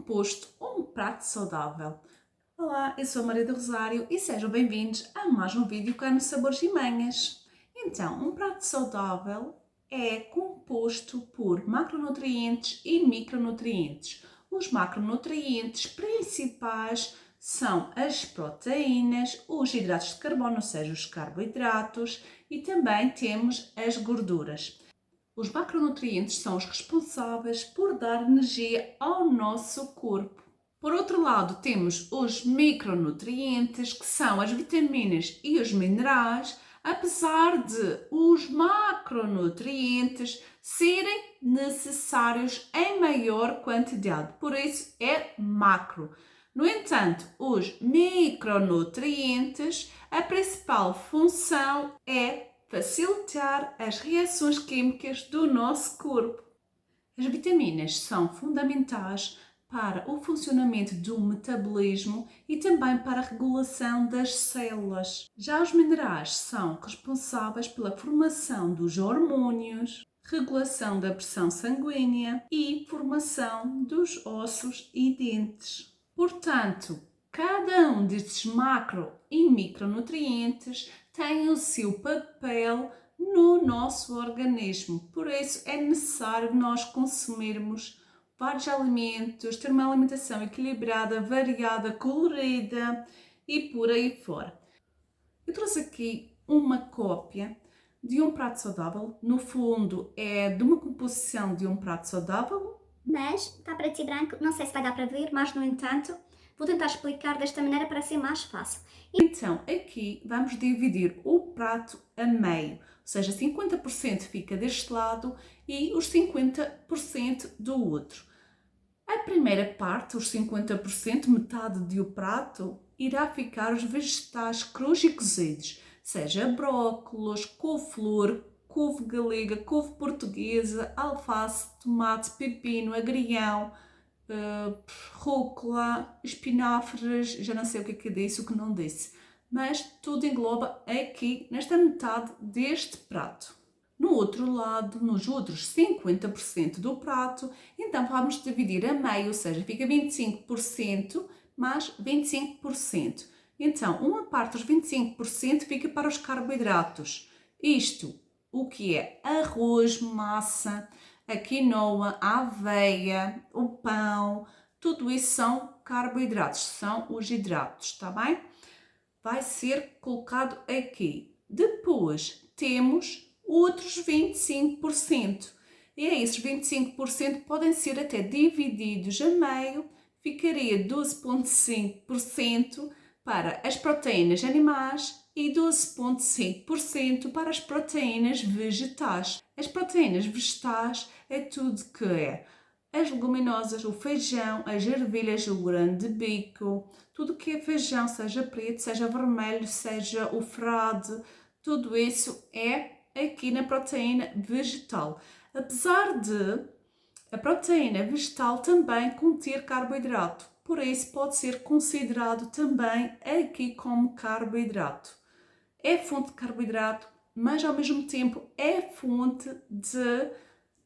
composto um prato saudável? Olá, eu sou a Maria do Rosário e sejam bem-vindos a mais um vídeo cá no Sabores e Manhas. Então, um prato saudável é composto por macronutrientes e micronutrientes. Os macronutrientes principais são as proteínas, os hidratos de carbono, ou seja, os carboidratos, e também temos as gorduras. Os macronutrientes são os responsáveis por dar energia ao nosso corpo. Por outro lado, temos os micronutrientes, que são as vitaminas e os minerais, apesar de os macronutrientes serem necessários em maior quantidade, por isso é macro. No entanto, os micronutrientes, a principal função é facilitar as reações químicas do nosso corpo. As vitaminas são fundamentais para o funcionamento do metabolismo e também para a regulação das células. Já os minerais são responsáveis pela formação dos hormônios, regulação da pressão sanguínea e formação dos ossos e dentes. Portanto, cada um destes macro e micronutrientes tem o seu papel no nosso organismo. Por isso é necessário nós consumirmos vários alimentos, ter uma alimentação equilibrada, variada, colorida e por aí fora. Eu trouxe aqui uma cópia de um prato saudável. No fundo é de uma composição de um prato saudável. Mas está preto e branco, não sei se vai dar para ver, mas no entanto vou tentar explicar desta maneira para ser mais fácil. Então aqui vamos dividir o prato a meio, ou seja, 50% fica deste lado e os 50% do outro. A primeira parte, os 50%, metade do prato, irá ficar os vegetais crus e cozidos, seja brócolos, couve-flor, couve galega, couve portuguesa, alface, tomate, pepino, agrião, rúcula, espinafres, já não sei o que disse, o que não disse, mas tudo engloba aqui nesta metade deste prato. No outro lado, nos outros 50% do prato, então vamos dividir a meio, ou seja, fica 25% mais 25%. Então, uma parte dos 25% fica para os carboidratos. Isto, o que é arroz, massa, a quinoa, a aveia, o pão, tudo isso são carboidratos, são os hidratos, está bem? Vai ser colocado aqui. Depois temos outros 25%. E é esses 25% podem ser até divididos a meio, ficaria 12,5% para as proteínas animais e 12,5% para as proteínas vegetais. As proteínas vegetais é tudo que é as leguminosas, o feijão, as ervilhas, o grão de bico, tudo que é feijão, seja preto, seja vermelho, seja o frade, tudo isso é aqui na proteína vegetal. Apesar de a proteína vegetal também conter carboidrato, por isso pode ser considerado também aqui como carboidrato. É fonte de carboidrato, mas ao mesmo tempo é fonte de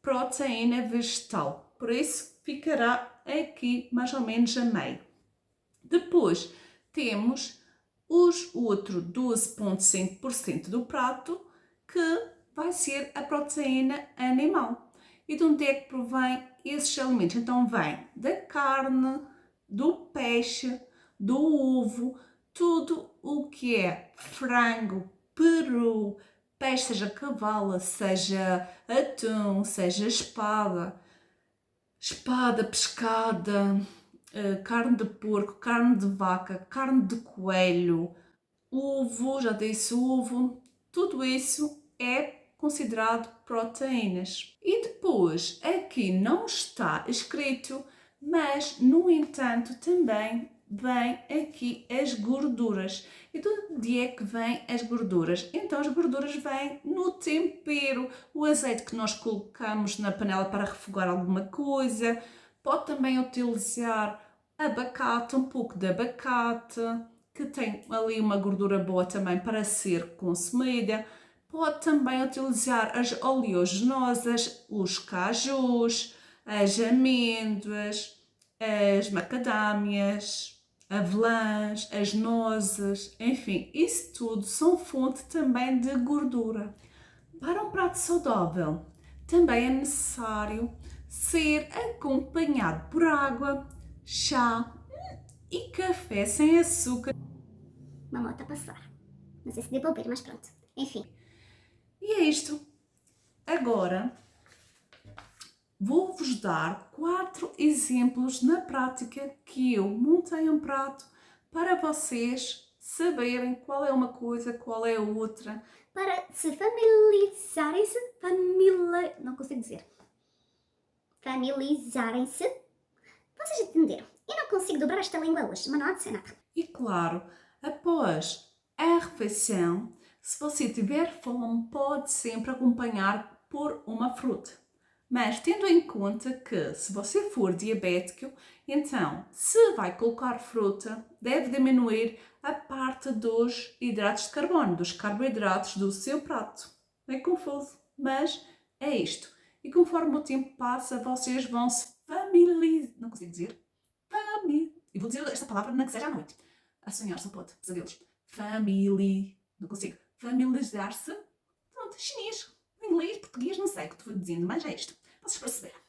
proteína vegetal. Por isso ficará aqui mais ou menos a meio. Depois temos os outros 12,5% do prato, que vai ser a proteína animal. E de onde é que provém esses alimentos? Então vem da carne, do peixe, do ovo, tudo o que é frango, peru, peixe, seja cavala, seja atum, seja espada, pescada, carne de porco, carne de vaca, carne de coelho, ovo, já disse ovo, tudo isso é considerado proteínas. E depois, aqui não está escrito, mas no entanto também vem aqui as gorduras. E de onde é que vêm as gorduras? Então as gorduras vêm no tempero, o azeite que nós colocamos na panela para refogar alguma coisa. Pode também utilizar abacate, um pouco de abacate, que tem ali uma gordura boa também para ser consumida. Pode também utilizar as oleaginosas, os cajus, as amêndoas, as macadâmias, avelãs, as nozes, enfim, isso tudo são fonte também de gordura. Para um prato saudável, também é necessário ser acompanhado por água, chá e café sem açúcar. Uma moto a passar. Não sei se deu para ouvir, mas pronto. Enfim. E é isto. Agora, vou-vos dar 4 exemplos na prática que eu montei um prato para vocês saberem qual é uma coisa, qual é outra. Para se familiarizarem-se, não consigo dizer. Familiarizarem-se. Vocês entenderam? Eu não consigo dobrar esta língua hoje, mas não há de ser nada. E claro, após a refeição, se você tiver fome, pode sempre acompanhar por uma fruta. Mas tendo em conta que se você for diabético, então se vai colocar fruta, deve diminuir a parte dos hidratos de carbono, dos carboidratos do seu prato. É confuso, mas é isto. E conforme o tempo passa, vocês vão se familiarizar. Não consigo dizer. E vou dizer esta palavra na que seja à noite. A sonhar só pode, pesadelos. Não consigo. Familiarizar-se. Pronto, chinês, inglês, português, não sei o que estou dizendo, mas é isto. Vocês perceberam.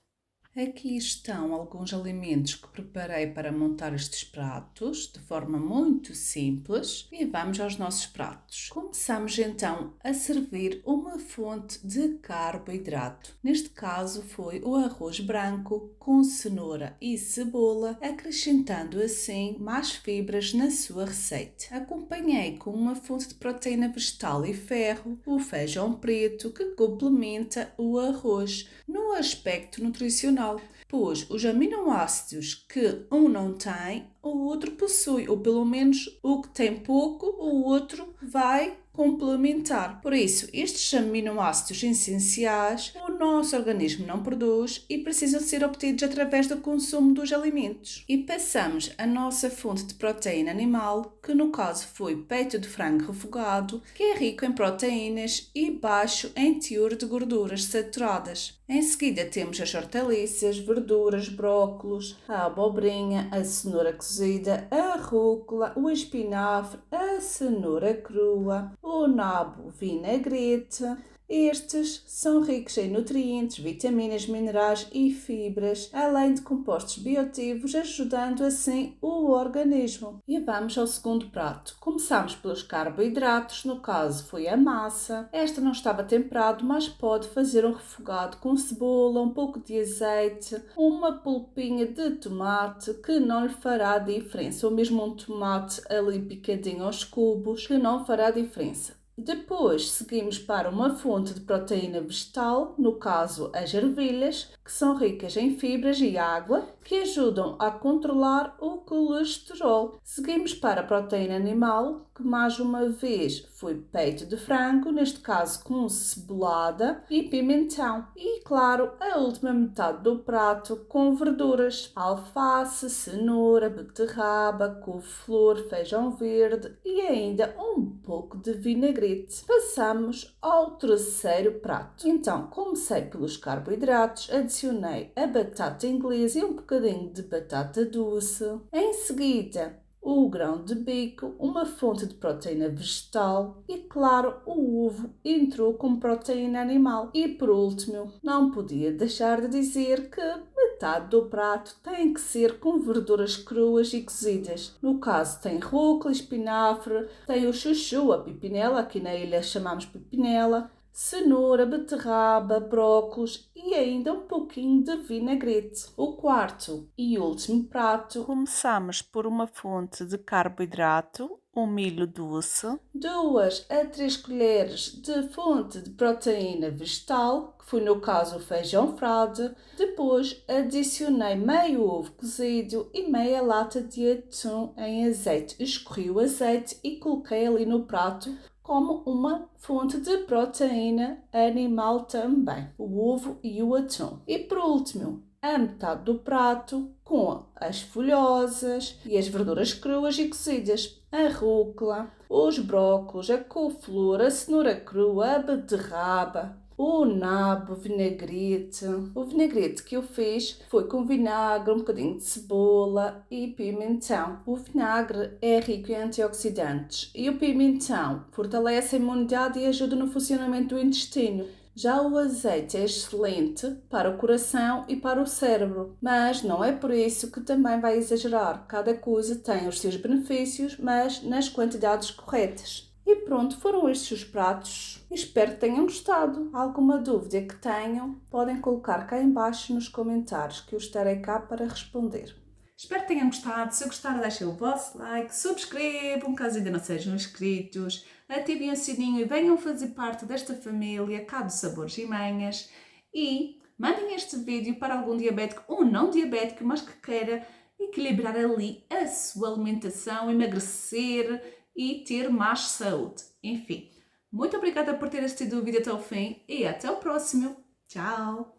Aqui estão alguns alimentos que preparei para montar estes pratos de forma muito simples e vamos aos nossos pratos. Começamos então a servir uma fonte de carboidrato. Neste caso foi o arroz branco com cenoura e cebola, acrescentando assim mais fibras na sua receita. Acompanhei com uma fonte de proteína vegetal e ferro, o feijão preto que complementa o arroz no aspecto nutricional, pois os aminoácidos que um não tem, o outro possui, ou pelo menos o que tem pouco, o outro vai complementar. Por isso, estes aminoácidos essenciais o nosso organismo não produz e precisam ser obtidos através do consumo dos alimentos. E passamos à nossa fonte de proteína animal, que no caso foi peito de frango refogado, que é rico em proteínas e baixo em teor de gorduras saturadas. Em seguida temos as hortaliças, verduras, brócolos, a abobrinha, a cenoura cozida, a rúcula, o espinafre, a cenoura crua, o nabo vinagrete. Estes são ricos em nutrientes, vitaminas, minerais e fibras, além de compostos bioativos, ajudando assim o organismo. E vamos ao segundo prato. Começamos pelos carboidratos, no caso foi a massa. Esta não estava temperado, mas pode fazer um refogado com cebola, um pouco de azeite, uma polpinha de tomate que não lhe fará diferença, ou mesmo um tomate ali picadinho aos cubos que não fará diferença. Depois seguimos para uma fonte de proteína vegetal, no caso as ervilhas, que são ricas em fibras e água, que ajudam a controlar o colesterol. Seguimos para a proteína animal, que mais uma vez foi peito de frango, neste caso com cebolada e pimentão. E claro, a última metade do prato com verduras, alface, cenoura, beterraba, couve-flor, feijão verde e ainda um pouco de vinagrete. Passamos ao terceiro prato. Então, comecei pelos carboidratos, adicionei a batata inglesa e um bocadinho de batata doce. Em seguida, o grão de bico, uma fonte de proteína vegetal e, claro, o ovo entrou como proteína animal. E, por último, não podia deixar de dizer que metade do prato tem que ser com verduras cruas e cozidas. No caso, tem rúcula, espinafre, tem o chuchu, a pipinela, aqui na ilha chamamos pipinela, cenoura, beterraba, brócolos e ainda um pouquinho de vinagrete. O quarto e último prato, começamos por uma fonte de carboidrato, um milho doce, 2 a 3 colheres de fonte de proteína vegetal, que foi no caso o feijão frade. Depois adicionei meio ovo cozido e meia lata de atum em azeite. Escorri o azeite e coloquei ali no prato como uma fonte de proteína animal também, o ovo e o atum. E por último, a metade do prato com as folhosas e as verduras cruas e cozidas, a rúcula, os brócolos, a couve-flor, a cenoura crua, a beterraba, o nabo, vinagrete. O vinagrete que eu fiz foi com vinagre, um bocadinho de cebola e pimentão. O vinagre é rico em antioxidantes e o pimentão fortalece a imunidade e ajuda no funcionamento do intestino. Já o azeite é excelente para o coração e para o cérebro, mas não é por isso que também vai exagerar. Cada coisa tem os seus benefícios, mas nas quantidades corretas. E pronto, foram estes os pratos. Espero que tenham gostado. Alguma dúvida que tenham, podem colocar cá em baixo nos comentários, que eu estarei cá para responder. Espero que tenham gostado. Se gostaram, deixem o vosso like, subscrevam caso ainda não sejam inscritos, ativem o sininho e venham fazer parte desta família cá do Sabores e Manhas. E mandem este vídeo para algum diabético ou não diabético, mas que queira equilibrar ali a sua alimentação, emagrecer e ter mais saúde. Enfim, muito obrigada por ter assistido o vídeo até o fim e até o próximo. Tchau!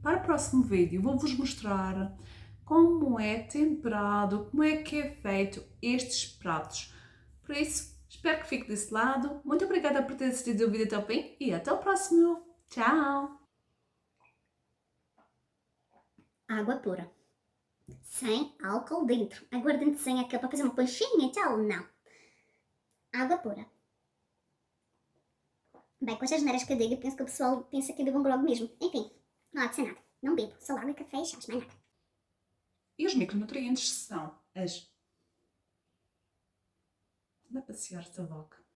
Para o próximo vídeo vou-vos mostrar como é temperado, como é que é feito estes pratos. Por isso, espero que fique desse lado. Muito obrigada por ter assistido o vídeo até o fim e até o próximo. Tchau! Água pura. Sem álcool dentro. Aguardente sem aquele para fazer uma conchinha e tal. Não. Água pura. Bem, com estas neiras que eu digo, eu penso que o pessoal pensa que eu bebo um grog mesmo. Enfim, não há de ser nada. Não bebo. Só água e café e chás, mais nada. E os micronutrientes são as... Dá para passear esta boca.